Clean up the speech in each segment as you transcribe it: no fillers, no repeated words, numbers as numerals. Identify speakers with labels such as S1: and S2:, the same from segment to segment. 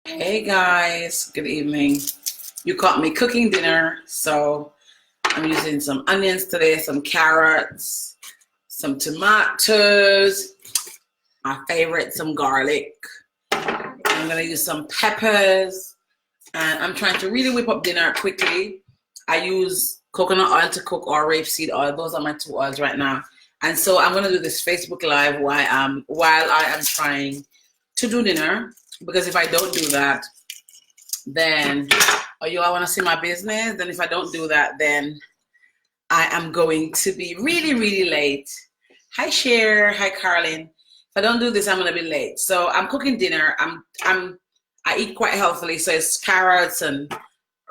S1: Hey guys, good evening. You caught me cooking dinner, so I'm using some onions today, some carrots, some tomatoes, my favorite, some garlic. I'm gonna use some peppers, and I'm trying to really whip up dinner quickly. I use coconut oil to cook or rapeseed oil. Those are my two oils right now. And so I'm gonna do this Facebook Live while I am trying to do dinner, because if I don't do that, then you all want to see my business, then if I don't do that, then I am going to be really, really late. Hi Cher, hi Carlin. If I don't do this, I'm gonna be late. So I'm cooking dinner. I eat quite healthily, so it's carrots and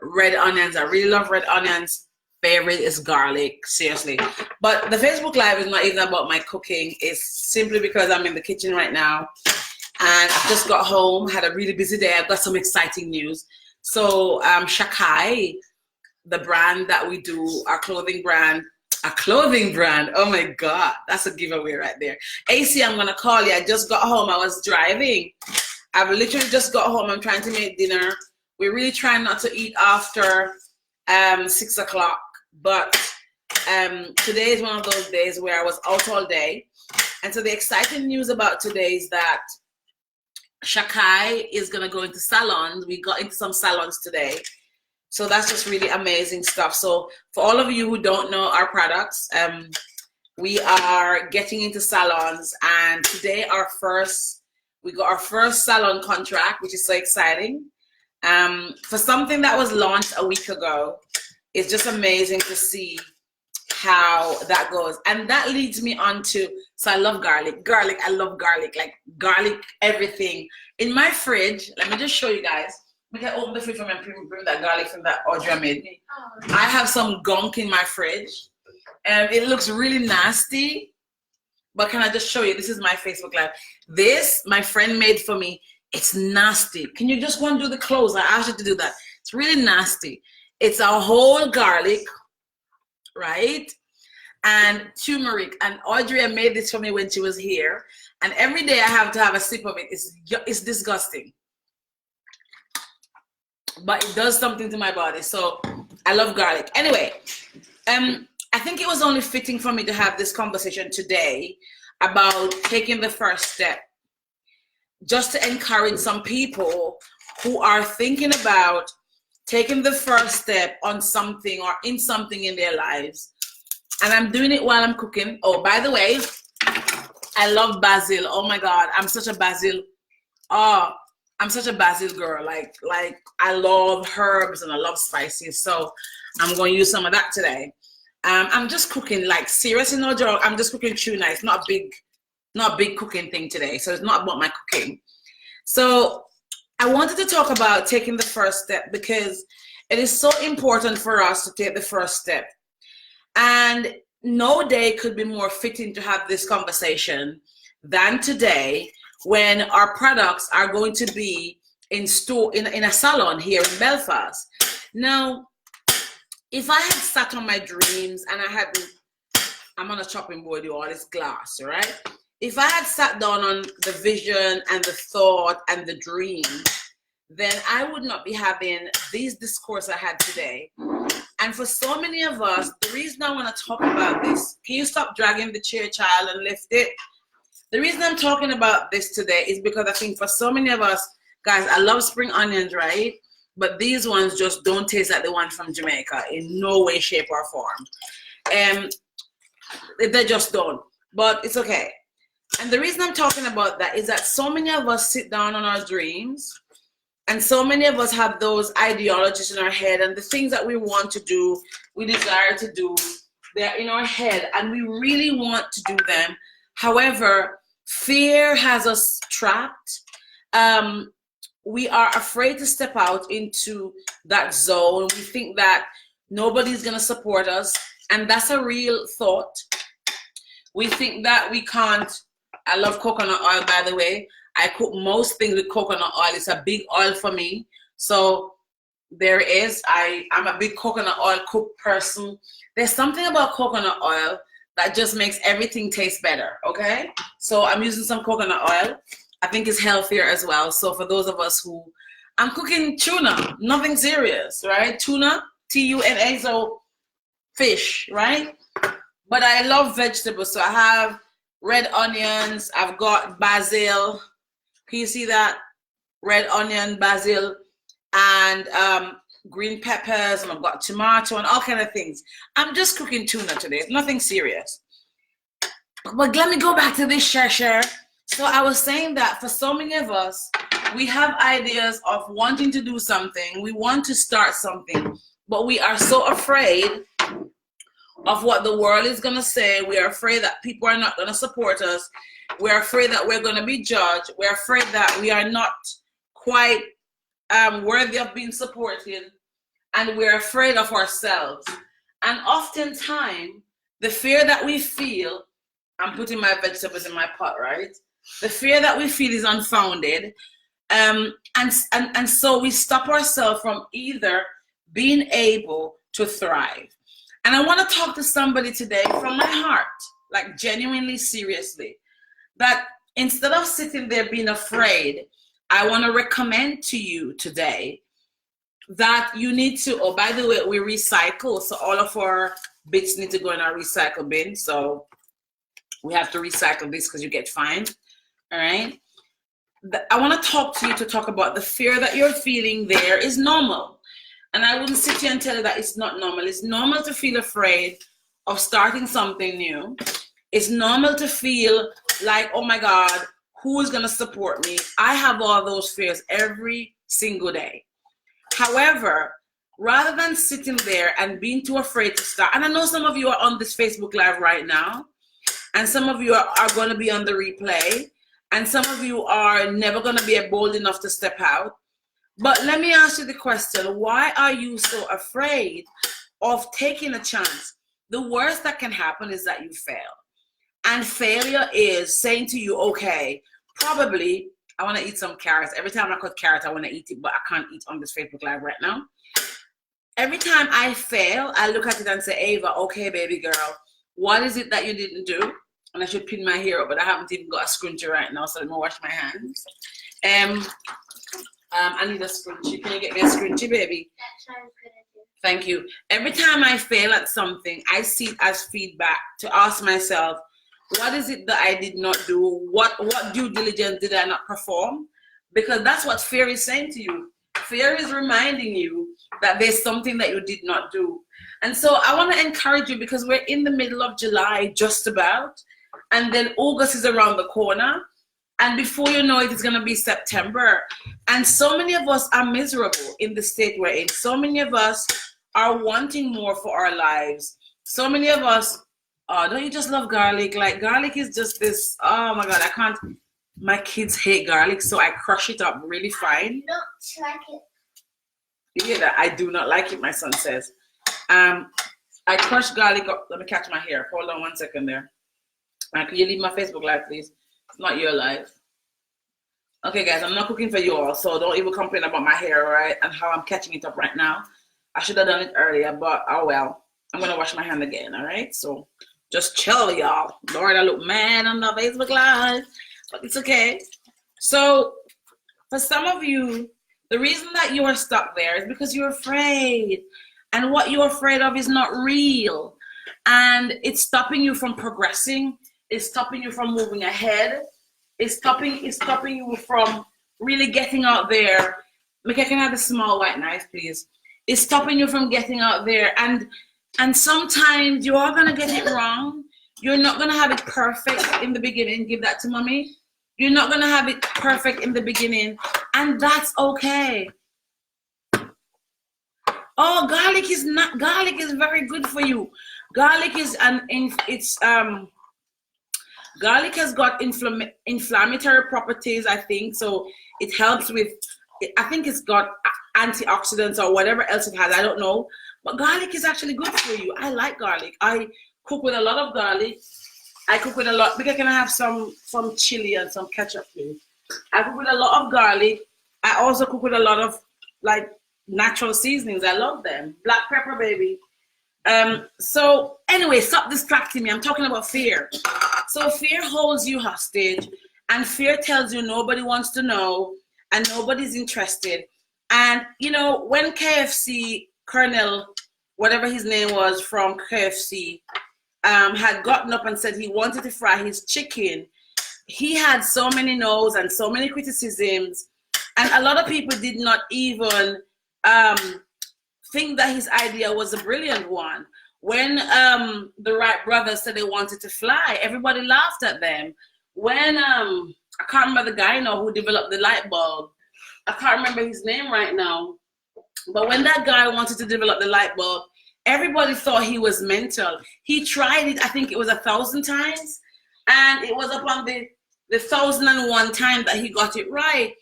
S1: red onions. I really love red onions. Favorite is garlic, seriously. But the Facebook Live is not even about my cooking. It's simply because I'm in the kitchen right now and I've just got home, had a really busy day. I've got some exciting news. So Shakai, the brand that we do, our clothing brand, oh my God, that's a giveaway right there. AC, I'm gonna call you. I just got home, I was driving. I've literally just got home, I'm trying to make dinner. We're really trying not to eat after 6 o'clock, but today is one of those days where I was out all day. And so the exciting news about today is that Shakai is gonna go into salons. We got into some salons today. So that's just really amazing stuff. So for all of you who don't know our products, we are getting into salons, and today we got our first salon contract, which is so exciting. For something that was launched a week ago, it's just amazing to see how that goes. And that leads me on to, so I love garlic. I love garlic, like garlic, everything. In my fridge, let me just show you guys. We can open the fridge and bring that garlic from that Audrey made me. I have some gunk in my fridge, and it looks really nasty. But can I just show you? This is my Facebook Live. This, my friend made for me. It's nasty. Can you just go and do the clothes? I asked you to do that. It's really nasty. It's a whole garlic, right? And turmeric. And Audrey made this for me when she was here. And every day I have to have a sip of it. It's disgusting. But it does something to my body. So I love garlic. Anyway, I think it was only fitting for me to have this conversation today about taking the first step, just to encourage some people who are thinking about taking the first step on something or in something in their lives. And I'm doing it while I'm cooking. Oh, by the way, I love basil. Oh my God, I'm such a basil girl. Like I love herbs and I love spices. So I'm going to use some of that today. I'm just cooking, like, seriously, no joke. I'm just cooking tuna. It's not a big cooking thing today. So it's not about my cooking. So I wanted to talk about taking the first step, because it is so important for us to take the first step. And no day could be more fitting to have this conversation than today, when our products are going to be in store in a salon here in Belfast. Now, if I had sat on my dreams and I'm on a chopping board, all this glass, right? If I had sat down on the vision and the thought and the dream, then I would not be having these discourse I had today. And for so many of us, the reason I want to talk about this, can you stop dragging the chair, child, and lift it? The reason I'm talking about this today is because I think for so many of us, guys, I love spring onions, right? But these ones just don't taste like the one from Jamaica in no way, shape, or form. They just don't. But it's okay. And the reason I'm talking about that is that so many of us sit down on our dreams, and so many of us have those ideologies in our head, and the things that we want to do, we desire to do, they're in our head, and we really want to do them. However, fear has us trapped. We are afraid to step out into that zone. We think that nobody's going to support us, and that's a real thought. We think that we can't. I love coconut oil, by the way. I cook most things with coconut oil. It's a big oil for me. So there is. I'm a big coconut oil cook person. There's something about coconut oil that just makes everything taste better, okay? So I'm using some coconut oil. I think it's healthier as well. So for those of us who I'm cooking tuna, nothing serious, right? Tuna, T-U-N-A, so fish, right? But I love vegetables, so I have red onions, I've got basil. Can you see that? Red onion, basil, and green peppers, and I've got tomato and all kind of things. I'm just cooking tuna today, nothing serious. But let me go back to this share. So I was saying that for so many of us, we have ideas of wanting to do something. We want to start something, but we are so afraid of what the world is going to say. We are afraid that people are not going to support us. We're afraid that we're going to be judged. We're afraid that we are not quite worthy of being supported. And we're afraid of ourselves. And oftentimes, the fear that we feel, I'm putting my vegetables in my pot, right? The fear that we feel is unfounded. And so we stop ourselves from either being able to thrive. And I want to talk to somebody today from my heart, like genuinely, seriously, that instead of sitting there being afraid, I want to recommend to you today that you need to, oh, by the way, we recycle. So all of our bits need to go in our recycle bin. So we have to recycle this because you get fined. All right. I want to talk to you to talk about the fear that you're feeling there is normal. And I wouldn't sit here and tell you that it's not normal. It's normal to feel afraid of starting something new. It's normal to feel like, oh my God, who is going to support me? I have all those fears every single day. However, rather than sitting there and being too afraid to start, and I know some of you are on this Facebook Live right now, and some of you are going to be on the replay, and some of you are never going to be bold enough to step out. But let me ask you the question, why are you so afraid of taking a chance? The worst that can happen is that you fail. And failure is saying to you, okay, probably I want to eat some carrots. Every time I cut carrots, I want to eat it, but I can't eat on this Facebook Live right now. Every time I fail, I look at it and say, Ava, okay, baby girl, what is it that you didn't do? And I should pin my hair up, but I haven't even got a scrunchie right now, so let me wash my hands. I need a scrunchie. Can you get me a scrunchie, baby? That sounds good. Thank you. Every time I fail at something, I see it as feedback to ask myself, what is it that I did not do? What due diligence did I not perform? Because that's what fear is saying to you. Fear is reminding you that there's something that you did not do. And so I want to encourage you, because we're in the middle of July, just about, and then August is around the corner. And before you know it, it's going to be September. And so many of us are miserable in the state we're in. So many of us are wanting more for our lives. So many of us, don't you just love garlic? Like, garlic is just this, oh my God, I can't. My kids hate garlic, so I crush it up really fine. I don't like it. You hear that? I do not like it, my son says. I crush garlic up. Let me catch my hair. Hold on 1 second there. Can you leave my Facebook Live, please? It's not your life. Okay, guys, I'm not cooking for you all, so don't even complain about my hair, right? And how I'm catching it up right now. I should have done it earlier, but oh well. I'm going to wash my hand again, all right? So just chill, y'all. Lord, I look mad on the Facebook Live, but it's okay. So for some of you, the reason that you are stuck there is because you're afraid. And what you're afraid of is not real. And it's stopping you from progressing. It's stopping you from moving ahead. It's stopping you from really getting out there. Mickey, can I have a small white knife, please? It's stopping you from getting out there. And sometimes you are going to get it wrong. You're not going to have it perfect in the beginning. Give that to mommy. You're not going to have it perfect in the beginning. And that's okay. Oh, garlic is very good for you. Garlic is garlic has got inflammatory properties, I think. So it helps with, I think it's got antioxidants or whatever else it has. I don't know. But garlic is actually good for you. I like garlic. I cook with a lot of garlic. I cook with a lot, because can I have some chili and some ketchup, please? I cook with a lot of garlic. I also cook with a lot of like natural seasonings. I love them. Black pepper, baby. So anyway, stop distracting me. I'm talking about fear. So fear holds you hostage, and fear tells you nobody wants to know and nobody's interested. And, you know, when KFC, Colonel, whatever his name was from KFC, had gotten up and said he wanted to fry his chicken, he had so many no's and so many criticisms. And a lot of people did not even think that his idea was a brilliant one. When the Wright brothers said they wanted to fly, everybody laughed at them. When, I can't remember the guy now who developed the light bulb. I can't remember his name right now. But when that guy wanted to develop the light bulb, everybody thought he was mental. He tried it, I think it was 1,000 times. And it was upon the 1,001 time that he got it right.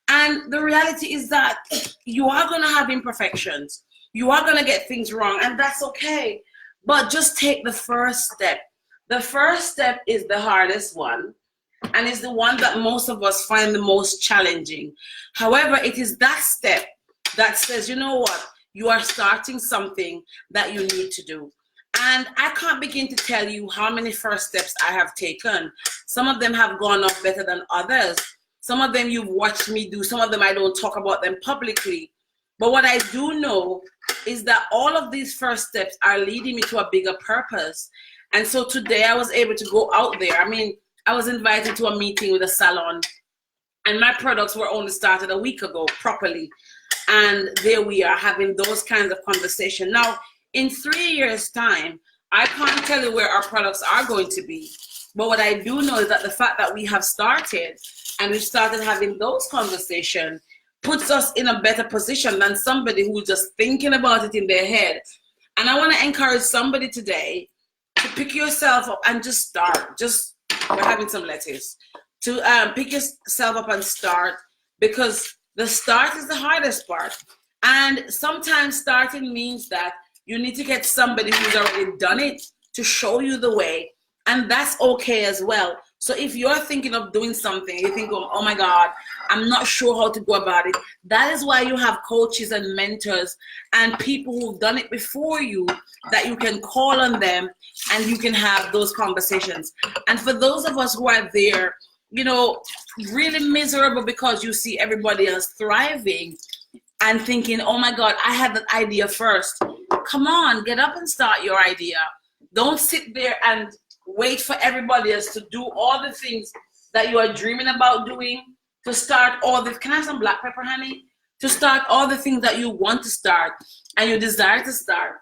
S1: And the reality is that you are going to have imperfections. You are going to get things wrong, and that's okay. But just take the first step. The first step is the hardest one, and is the one that most of us find the most challenging. However, it is that step that says, you know what, you are starting something that you need to do. And I can't begin to tell you how many first steps I have taken. Some of them have gone off better than others. Some of them you've watched me do. Some of them I don't talk about them publicly. But what I do know is that all of these first steps are leading me to a bigger purpose. And so today I was able to go out there. I mean, I was invited to a meeting with a salon, and my products were only started a week ago properly. And there we are having those kinds of conversation. Now, in 3 years' time, I can't tell you where our products are going to be. But what I do know is that the fact that we have started and we started having those conversations puts us in a better position than somebody who's just thinking about it in their head. And I want to encourage somebody today to pick yourself up and just start. We're having some lettuce. To pick yourself up and start, because the start is the hardest part. And sometimes starting means that you need to get somebody who's already done it to show you the way. And that's okay as well. So if you're thinking of doing something, you think, oh my God, I'm not sure how to go about it. That is why you have coaches and mentors and people who've done it before you, that you can call on them and you can have those conversations. And for those of us who are there, you know, really miserable because you see everybody else thriving and thinking, oh my God, I had that idea first. Come on, get up and start your idea. Don't sit there and wait for everybody else to do all the things that you are dreaming about doing, to start all the, can I have some black pepper, honey? To start all the things that you want to start and you desire to start,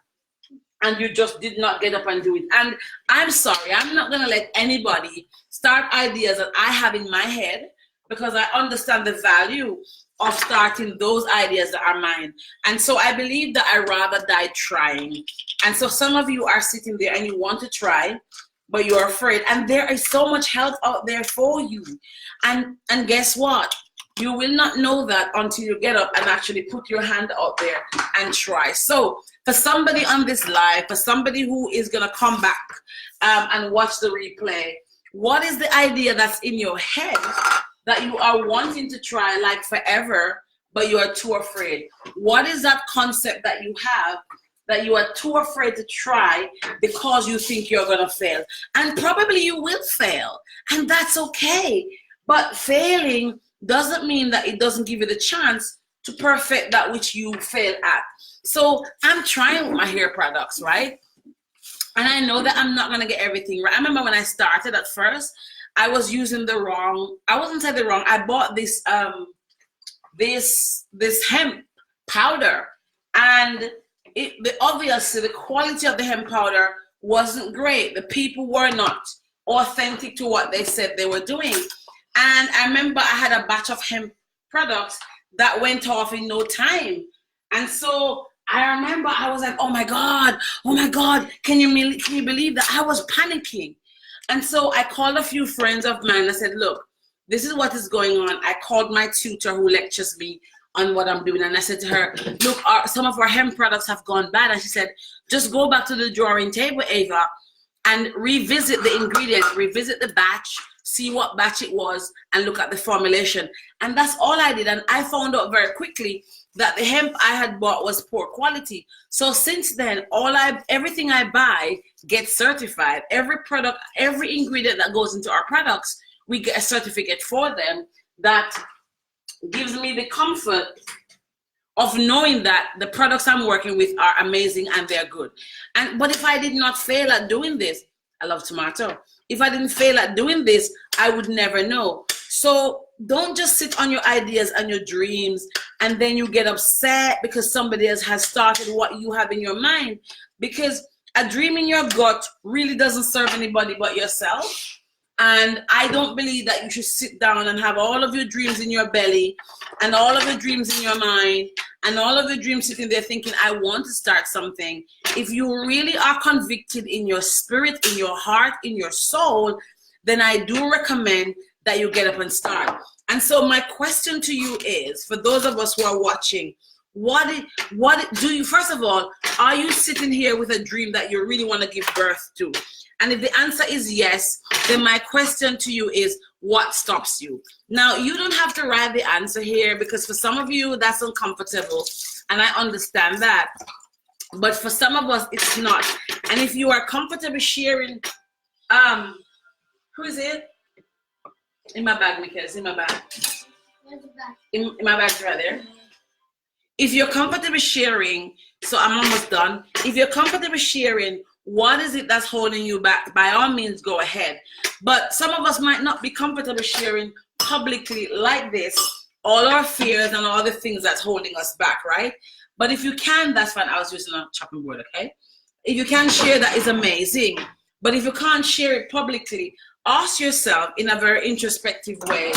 S1: and you just did not get up and do it. And I'm sorry, I'm not gonna let anybody start ideas that I have in my head, because I understand the value of starting those ideas that are mine. And so I believe that I rather die trying. And so some of you are sitting there and you want to try, but you're afraid. And there is so much help out there for you. And guess what? You will not know that until you get up and actually put your hand out there and try. So for somebody on this live, for somebody who is gonna come back and watch the replay, what is the idea that's in your head that you are wanting to try like forever, but you are too afraid? What is that concept that you have that you are too afraid to try because you think you're gonna fail? And probably you will fail, and that's okay. But failing doesn't mean that it doesn't give you the chance to perfect that which you fail at. So I'm trying with my hair products, right? And I know that I'm not gonna get everything right. I remember when I started at first, I was using the wrong, I wasn't saying the wrong, I bought this this hemp powder, and obviously the quality of the hemp powder wasn't great. The people were not authentic to what they said they were doing. And I remember I had a batch of hemp products that went off in no time. And so I remember I was like, oh my God, can you believe that? I was panicking. And so I called a few friends of mine. I said, look, this is what is going on. I called my tutor who lectures me on what I'm doing. And I said to her, look, some of our hemp products have gone bad. And she said, just go back to the drawing table, Ava, and revisit the ingredients, revisit the batch, see what batch it was, and look at the formulation. And that's all I did. And I found out very quickly that the hemp I had bought was poor quality. So since then, everything I buy gets certified. Every product, every ingredient that goes into our products, we get a certificate for them that gives me the comfort of knowing that the products I'm working with are amazing and they're good. But if I did not fail at doing this, I love tomato. If I didn't fail at doing this, I would never know. So don't just sit on your ideas and your dreams and then you get upset because somebody else has started what you have in your mind, because a dream in your gut really doesn't serve anybody but yourself. And I don't believe that you should sit down and have all of your dreams in your belly and all of your dreams in your mind and all of your dreams sitting there thinking, I want to start something. If you really are convicted in your spirit, in your heart, in your soul, then I do recommend that you get up and start. And so my question to you is, for those of us who are watching, what do you, first of all, are you sitting here with a dream that you really want to give birth to? And if the answer is yes, then my question to you is, what stops you? Now, you don't have to write the answer here, because for some of you, that's uncomfortable. And I understand that. But for some of us, it's not. And if you are comfortable sharing, who is it? In my bag, Mikhail, in my bag. In my bag right there. If you're comfortable sharing, so I'm almost done. If you're comfortable sharing, what is it that's holding you back? By all means, go ahead. But some of us might not be comfortable sharing publicly like this, all our fears and all the things that's holding us back, right? But if you can, that's fine. I was using a chopping board, okay? If you can share, that is amazing. But if you can't share it publicly, ask yourself in a very introspective way,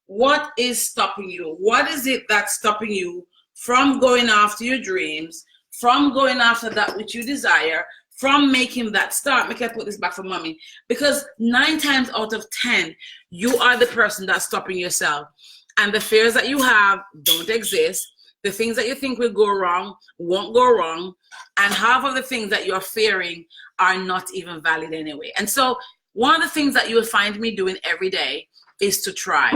S1: what is stopping you? What is it that's stopping you from going after your dreams, from going after that which you desire, from making that start? Make I put this back for mommy. Because 9 times out of 10, you are the person that's stopping yourself. And the fears that you have don't exist. The things that you think will go wrong won't go wrong. And half of the things that you're fearing are not even valid anyway. And so one of the things that you will find me doing every day is to try.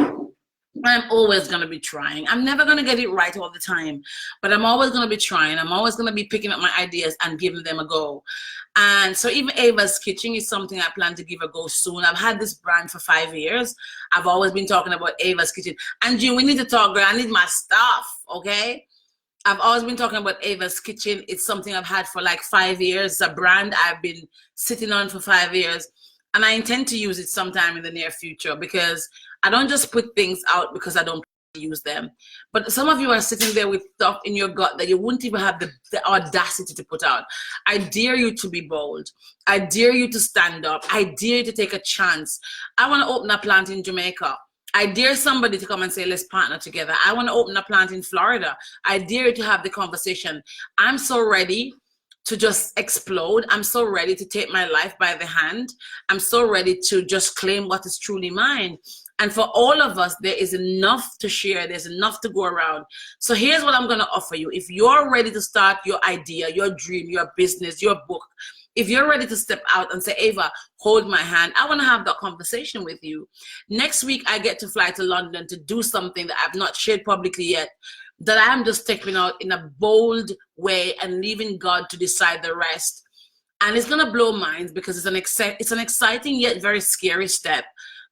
S1: I'm always going to be trying. I'm never going to get it right all the time, but I'm always going to be trying. I'm always going to be picking up my ideas and giving them a go. And so even Ava's Kitchen is something I plan to give a go soon. I've had this brand for 5 years. I've always been talking about Ava's Kitchen. And June, we need to talk, girl. I need my stuff, okay? I've always been talking about Ava's Kitchen. It's something I've had for like 5 years. It's a brand I've been sitting on for 5 years. And I intend to use it sometime in the near future, because I don't just put things out because I don't use them. But some of you are sitting there with stuff in your gut that you wouldn't even have the audacity to put out. I dare you to be bold. I dare you to stand up. I dare you to take a chance. I want to open a plant in Jamaica. I dare somebody to come and say, let's partner together. I want to open a plant in Florida. I dare you to have the conversation. I'm so ready to just explode. I'm so ready to take my life by the hand. I'm so ready to just claim what is truly mine. And for all of us, there is enough to share. There's enough to go around. So here's what I'm going to offer you. If you're ready to start your idea, your dream, your business, your book, if you're ready to step out and say, Ava, hold my hand, I want to have that conversation with you. Next week, I get to fly to London to do something that I've not shared publicly yet, that I'm just stepping out in a bold way and leaving God to decide the rest. And it's going to blow minds, because it's an exciting yet very scary step.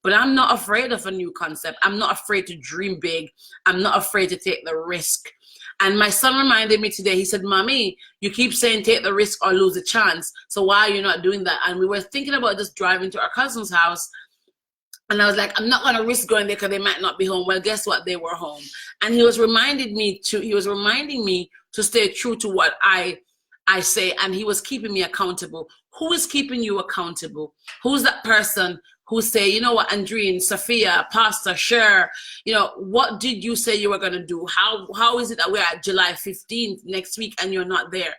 S1: But I'm not afraid of a new concept. I'm not afraid to dream big. I'm not afraid to take the risk. And my son reminded me today, he said, Mommy, you keep saying take the risk or lose a chance. So why are you not doing that? And we were thinking about just driving to our cousin's house. And I was like, I'm not going to risk going there because they might not be home. Well, guess what? They were home. And he was reminding me to stay true to what I say. And he was keeping me accountable. Who is keeping you accountable? Who's that person who say, you know what, Andreen, Sophia, Pastor, Cher, you know, what did you say you were going to do? How is it that we're at July 15th next week and you're not there?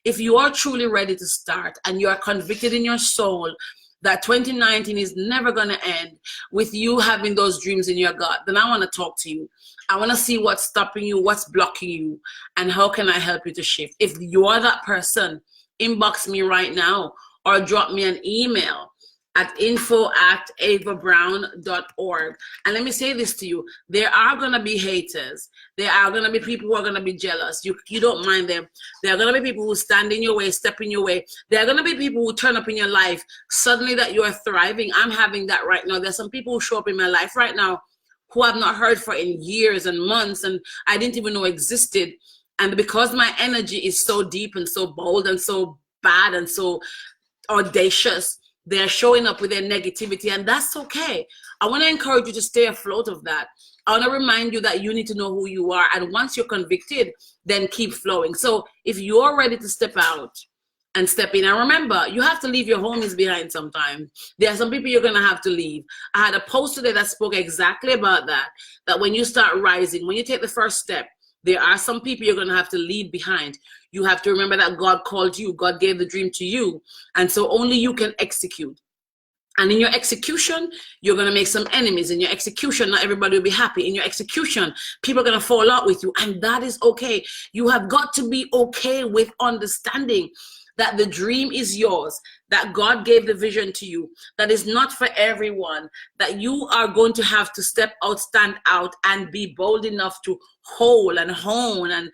S1: If you are truly ready to start and you are convicted in your soul that 2019 is never going to end with you having those dreams in your gut, then I want to talk to you. I want to see what's stopping you, what's blocking you, and how can I help you to shift. If you are that person, inbox me right now or drop me an email at info@avabrown.org. And let me say this to you. There are going to be haters. There are going to be people who are going to be jealous. You don't mind them. There are going to be people who stand in your way, step in your way. There are going to be people who turn up in your life suddenly that you are thriving. I'm having that right now. There's some people who show up in my life right now who I've not heard for in years and months, and I didn't even know existed. And because my energy is so deep and so bold and so bad and so audacious, they're showing up with their negativity, and that's okay. I want to encourage you to stay afloat of that. I want to remind you that you need to know who you are, and once you're convicted, then keep flowing. So if you're ready to step out and step in, and remember, you have to leave your homies behind sometimes. There are some people you're going to have to leave. I had a post today that spoke exactly about that, that when you start rising, when you take the first step, there are some people you're going to have to leave behind. You have to remember that God called you. God gave the dream to you. And so only you can execute. And in your execution, you're going to make some enemies. In your execution, not everybody will be happy. In your execution, people are going to fall out with you. And that is okay. You have got to be okay with understanding that the dream is yours, that God gave the vision to you, that is not for everyone, that you are going to have to step out, stand out, and be bold enough to hold and hone and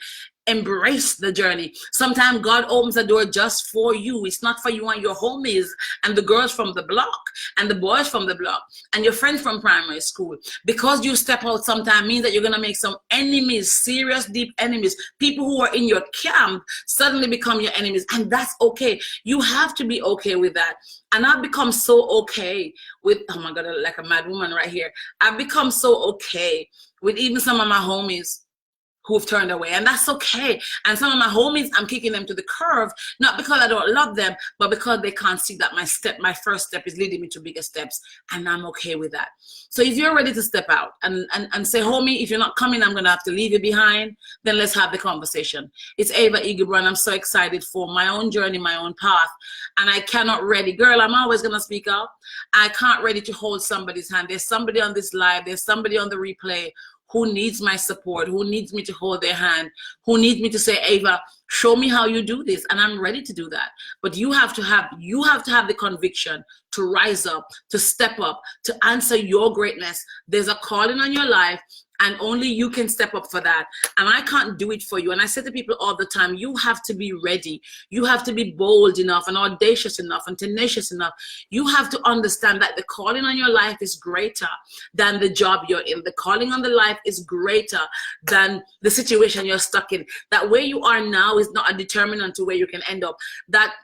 S1: embrace the journey. Sometimes God opens the door just for you. It's not for you and your homies and the girls from the block and the boys from the block and your friends from primary school. Because you step out sometimes means that you're going to make some enemies, serious, deep enemies. People who are in your camp suddenly become your enemies, and that's okay. You have to be okay with that. And I've become so okay with, oh my God, like a mad woman right here. I've become so okay with even some of my homies who've turned away, and that's okay. And some of my homies, I'm kicking them to the curb, not because I don't love them, but because they can't see that my first step is leading me to bigger steps, and I'm okay with that. So if you're ready to step out and say, homie, if you're not coming, I'm gonna have to leave you behind, then let's have the conversation. It's Ava Igibro, and I'm so excited for my own journey, my own path, and I cannot ready. Girl, I'm always gonna speak up. I can't ready to hold somebody's hand. There's somebody on this live, there's somebody on the replay who needs my support, who needs me to hold their hand, who needs me to say, Ava, show me how you do this, and I'm ready to do that. But you have to have the conviction to rise up, to step up, to answer your greatness. There's a calling on your life, and only you can step up for that. And I can't do it for you. And I say to people all the time, you have to be ready. You have to be bold enough and audacious enough and tenacious enough. You have to understand that the calling on your life is greater than the job you're in. The calling on the life is greater than the situation you're stuck in. That where you are now is not a determinant to where you can end up. That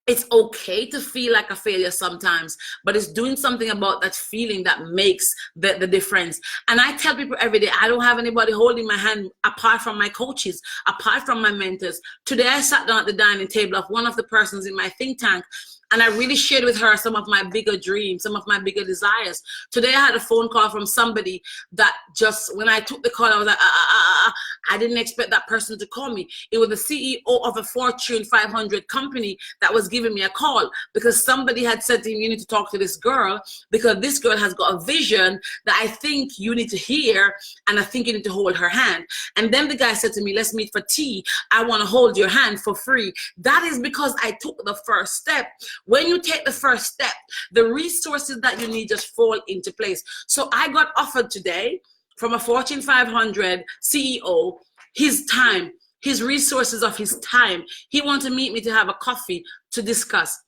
S1: it's okay to feel like a failure sometimes, but it's doing something about that feeling that makes the difference. And I tell people every day, I don't have anybody holding my hand apart from my coaches, apart from my mentors. Today I sat down at the dining table of one of the persons in my think tank, and I really shared with her some of my bigger dreams, some of my bigger desires. Today I had a phone call from somebody that just, when I took the call, I was like, I didn't expect that person to call me. It was the CEO of a Fortune 500 company that was giving me a call, because somebody had said to him, you need to talk to this girl, because this girl has got a vision that I think you need to hear, and I think you need to hold her hand. And then the guy said to me, let's meet for tea. I want to hold your hand for free. That is because I took the first step. When you take the first step, the resources that you need just fall into place. So I got offered today from a Fortune 500 CEO, his time, his resources of his time. He wanted to meet me to have a coffee to discuss.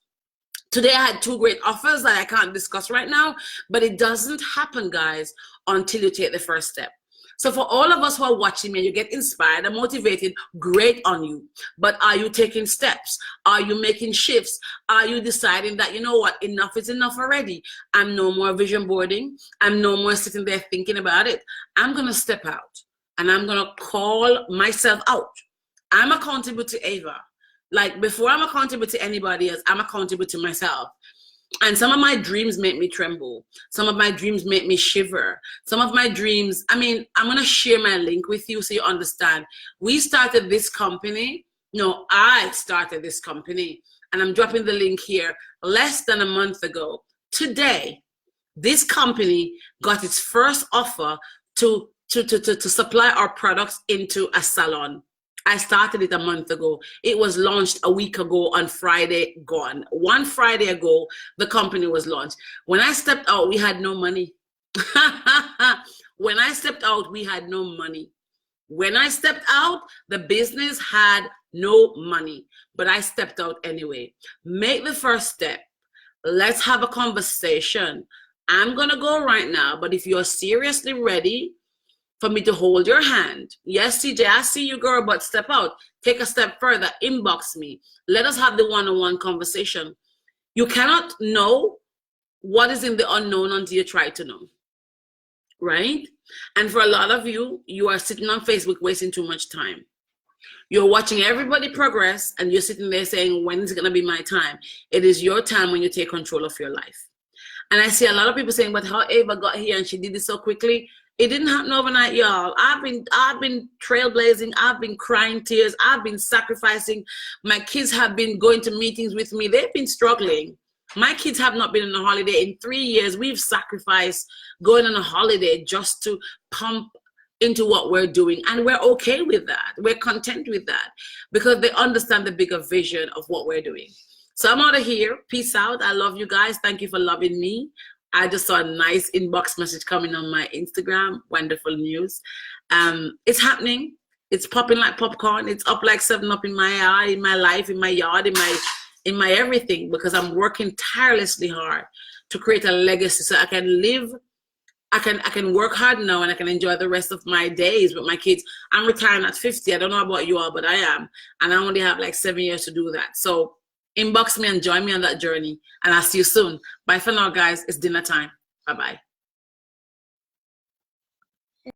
S1: Today I had two great offers that I can't discuss right now, but it doesn't happen, guys, until you take the first step. So for all of us who are watching me, you get inspired and motivated, great on you. But are you taking steps? Are you making shifts? Are you deciding that, you know what, enough is enough already? I'm no more vision boarding. I'm no more sitting there thinking about it. I'm going to step out, and I'm going to call myself out. I'm accountable to Ava. Like, before I'm accountable to anybody else, I'm accountable to myself. And some of my dreams make me tremble. Some of my dreams make me shiver. Some of my dreams, I mean, I'm going to share my link with you so you understand. We started this company. No, I started this company, and I'm dropping the link here less than a month ago. Today, this company got its first offer to supply our products into a salon. I started it a month ago. It was launched a week ago on Friday gone. One Friday ago, the company was launched. When I stepped out, we had no money. When I stepped out, we had no money. When I stepped out, the business had no money, but I stepped out anyway. Make the first step. Let's have a conversation. I'm going to go right now, but if you're seriously ready for me to hold your hand. Yes, CJ, I see you, girl, but step out. Take a step further. Inbox me. Let us have the one-on-one conversation. You cannot know what is in the unknown until you try to know, right? And for a lot of you, you are sitting on Facebook wasting too much time. You're watching everybody progress and you're sitting there saying, when is it going to be my time? It is your time when you take control of your life. And I see a lot of people saying, but how Ava got here and she did it so quickly? It didn't happen overnight, y'all. I've been trailblazing. I've been crying tears. I've been sacrificing. My kids have been going to meetings with me. They've been struggling. My kids have not been on a holiday in 3 years. We've sacrificed going on a holiday just to pump into what we're doing. And we're okay with that. We're content with that because they understand the bigger vision of what we're doing. So I'm out of here. Peace out. I love you guys. Thank you for loving me. I just saw a nice inbox message coming on my Instagram. Wonderful news. It's happening. It's popping like popcorn. It's up like 7-Up in my eye, in my life, in my yard, in my everything, because I'm working tirelessly hard to create a legacy so I can live. I can work hard now and I can enjoy the rest of my days with my kids. I'm retiring at 50. I don't know about you all, but I am. And I only have like 7 years to do that. So inbox me and join me on that journey. And I'll see you soon. Bye for now, guys. It's dinner time. Bye-bye.